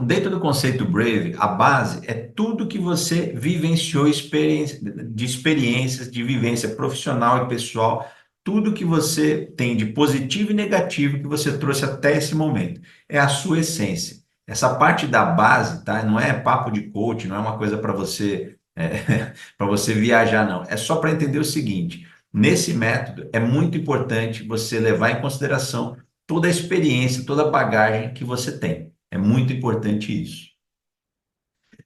Dentro do conceito Brave, a base é tudo que você vivenciou de experiências, de vivência profissional e pessoal, tudo que você tem de positivo e negativo que você trouxe até esse momento. É a sua essência. Essa parte da base, tá? Não é papo de coach, não é uma coisa para você, para você viajar, não. É só para entender o seguinte: nesse método é muito importante você levar em consideração toda a experiência, toda a bagagem que você tem. É muito importante isso.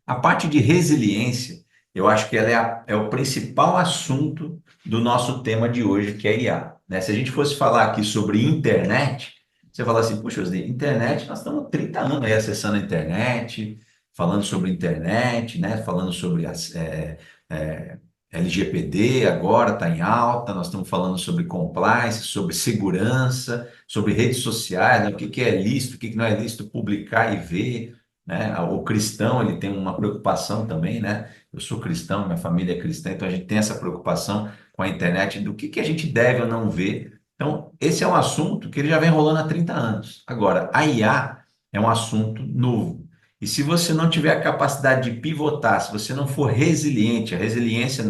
A parte de resiliência, eu acho que ela é o principal assunto do nosso tema de hoje, que é IA, né? Se a gente fosse falar aqui sobre internet, você fala assim, puxa, Osni, internet, nós estamos há 30 anos aí acessando a internet, falando sobre internet, né? Falando sobre é, LGPD, agora está em alta, nós estamos falando sobre compliance, sobre segurança, sobre redes sociais, né? O que que é lícito, o que que não é lícito publicar e ver, né? O cristão, ele tem uma preocupação também, né? Eu sou cristão, minha família é cristã, então a gente tem essa preocupação com a internet do que a gente deve ou não ver. Então, esse é um assunto que ele já vem rolando há 30 anos. Agora, a IA é um assunto novo. E se você não tiver a capacidade de pivotar, se você não for resiliente, a resiliência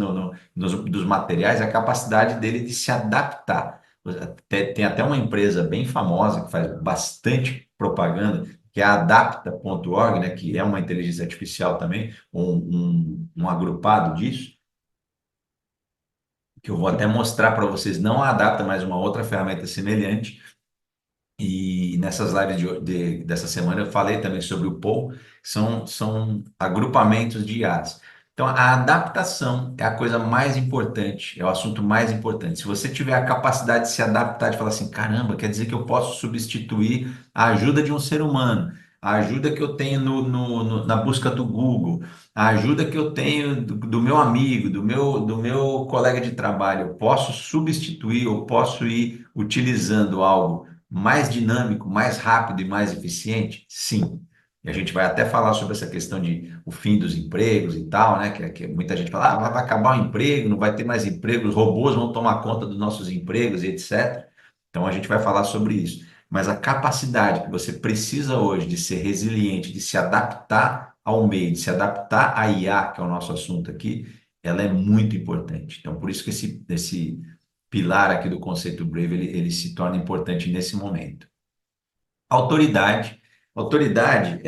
dos materiais, é a capacidade dele de se adaptar. Tem até uma empresa bem famosa que faz bastante propaganda, que é a Adapta.org, né, que é uma inteligência artificial também, um agrupado disso, que eu vou até mostrar para vocês, não a Adapta, mas uma outra ferramenta semelhante. E nessas lives dessa semana eu falei também sobre o Paul, são agrupamentos de IAs. Então, a adaptação é a coisa mais importante, é o assunto mais importante. Se você tiver a capacidade de se adaptar, de falar assim, caramba, quer dizer que eu posso substituir a ajuda de um ser humano, a ajuda que eu tenho na busca do Google, a ajuda que eu tenho do meu amigo, do meu colega de trabalho, eu posso substituir, eu posso ir utilizando algo mais dinâmico, mais rápido e mais eficiente? Sim. E a gente vai até falar sobre essa questão de o fim dos empregos e tal, né? Que muita gente fala, vai acabar o emprego, não vai ter mais emprego, os robôs vão tomar conta dos nossos empregos e etc. Então a gente vai falar sobre isso. Mas a capacidade que você precisa hoje de ser resiliente, de se adaptar ao meio, de se adaptar à IA, que é o nosso assunto aqui, ela é muito importante. Então, por isso que esse pilar aqui do conceito Brave, ele se torna importante nesse momento. Autoridade. Autoridade,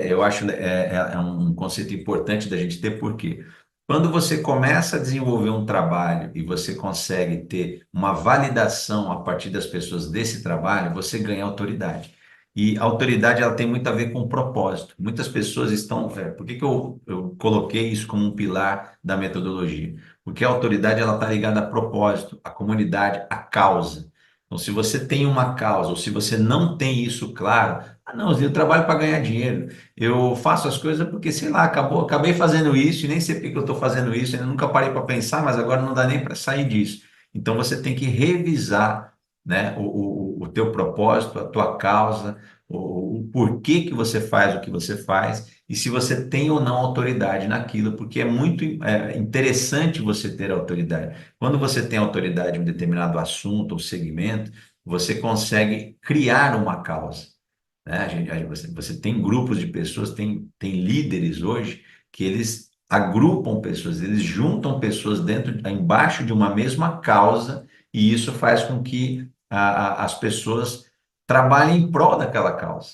eu acho, é um conceito importante da gente ter, porque quando você começa a desenvolver um trabalho e você consegue ter uma validação a partir das pessoas desse trabalho, você ganha autoridade. E a autoridade, ela tem muito a ver com propósito. Muitas pessoas estão... por que que eu coloquei isso como um pilar da metodologia? Porque a autoridade, ela está ligada a propósito, a comunidade, a causa. Então, se você tem uma causa, ou se você não tem isso claro, não, eu trabalho para ganhar dinheiro, eu faço as coisas porque, sei lá, acabei fazendo isso e nem sei por que que eu estou fazendo isso, eu nunca parei para pensar, mas agora não dá nem para sair disso. Então, você tem que revisar, né, o teu propósito, a tua causa, o porquê que você faz o que você faz e se você tem ou não autoridade naquilo, porque é muito interessante você ter autoridade. Quando você tem autoridade em um determinado assunto ou segmento, você consegue criar uma causa, né? Você tem grupos de pessoas, tem líderes hoje que eles agrupam pessoas, eles juntam pessoas embaixo de uma mesma causa e isso faz com que as pessoas trabalhem em prol daquela causa.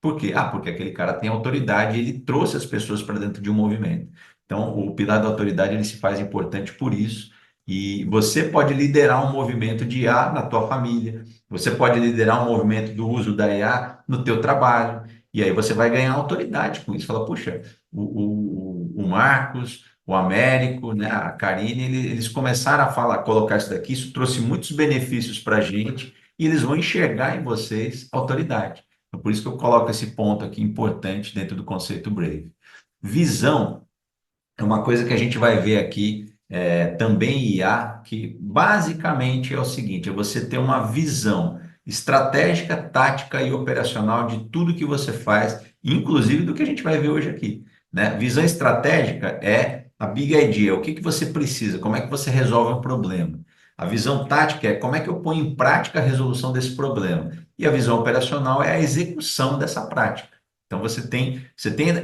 Por quê? Porque aquele cara tem autoridade e ele trouxe as pessoas para dentro de um movimento. Então, o pilar da autoridade ele se faz importante por isso. E você pode liderar um movimento de IA na tua família, você pode liderar um movimento do uso da IA no teu trabalho, e aí você vai ganhar autoridade com isso. Fala, puxa, o Marcos, o Américo, né, a Karine, eles começaram a falar, colocar isso daqui, isso trouxe muitos benefícios para a gente, e eles vão enxergar em vocês autoridade. Então, por isso que eu coloco esse ponto aqui importante dentro do conceito Brave. Visão é uma coisa que a gente vai ver aqui também em IA, que basicamente é o seguinte: é você ter uma visão estratégica, tática e operacional de tudo que você faz, inclusive do que a gente vai ver hoje aqui, né? Visão estratégica é a big idea, o que que você precisa, como é que você resolve um problema. A visão tática é como é que eu ponho em prática a resolução desse problema. E a visão operacional é a execução dessa prática. Então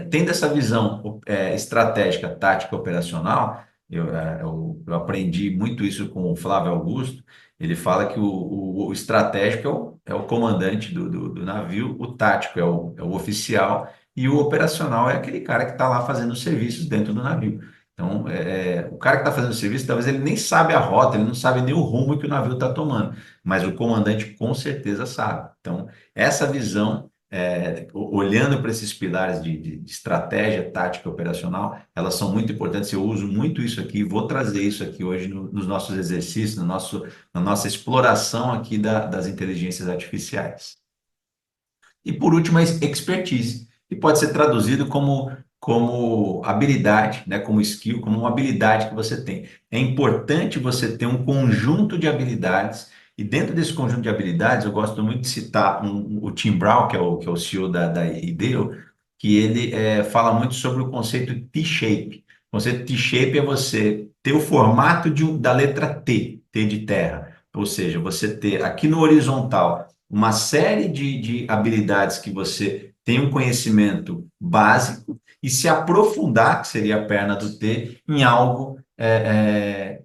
tendo essa visão estratégica, tática, operacional, eu aprendi muito isso com o Flávio Augusto. Ele fala que o estratégico é o comandante do navio, o tático é o oficial e o operacional é aquele cara que está lá fazendo os serviços dentro do navio. Então, o cara que está fazendo o serviço, talvez ele nem sabe a rota, ele não sabe nem o rumo que o navio está tomando, mas o comandante com certeza sabe. Então, essa visão, olhando para esses pilares de estratégia, tática e operacional, elas são muito importantes. Eu uso muito isso aqui, vou trazer isso aqui hoje nos nossos exercícios, na nossa exploração aqui das inteligências artificiais. E por último, a expertise, que pode ser traduzido como habilidade, né, como skill, como uma habilidade que você tem. É importante você ter um conjunto de habilidades, e dentro desse conjunto de habilidades, eu gosto muito de citar o Tim Brown, que é o CEO da IDEO, que ele fala muito sobre o conceito T-shape. O conceito T-shape é você ter o formato da letra T, T de terra. Ou seja, você ter aqui no horizontal uma série de habilidades que você tem um conhecimento básico e se aprofundar, que seria a perna do T, em algo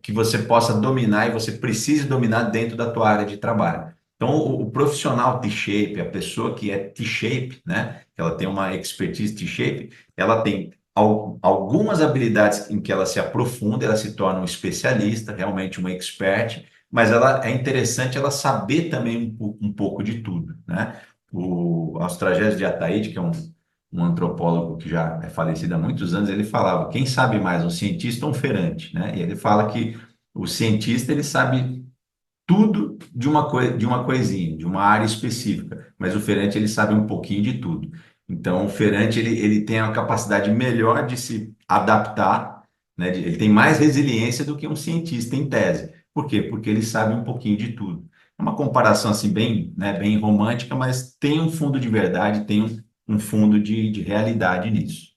que você possa dominar e você precise dominar dentro da tua área de trabalho. Então, o profissional T-shape, a pessoa que é T-shape, né, que ela tem uma expertise T-shape, ela tem algumas habilidades em que ela se aprofunda, ela se torna um especialista, realmente uma expert, mas é interessante ela saber também um pouco de tudo, né? Aos Tragédias de Ataíde, que é um antropólogo que já é falecido há muitos anos, ele falava, quem sabe mais, um cientista ou um feirante, né? E ele fala que o cientista, ele sabe tudo de uma coisinha, de uma área específica, mas o feirante, ele sabe um pouquinho de tudo. Então, o feirante, ele tem a capacidade melhor de se adaptar, né? Ele tem mais resiliência do que um cientista, em tese. Por quê? Porque ele sabe um pouquinho de tudo. É uma comparação, assim, bem, né, bem romântica, mas tem um fundo de verdade, tem um fundo de realidade nisso.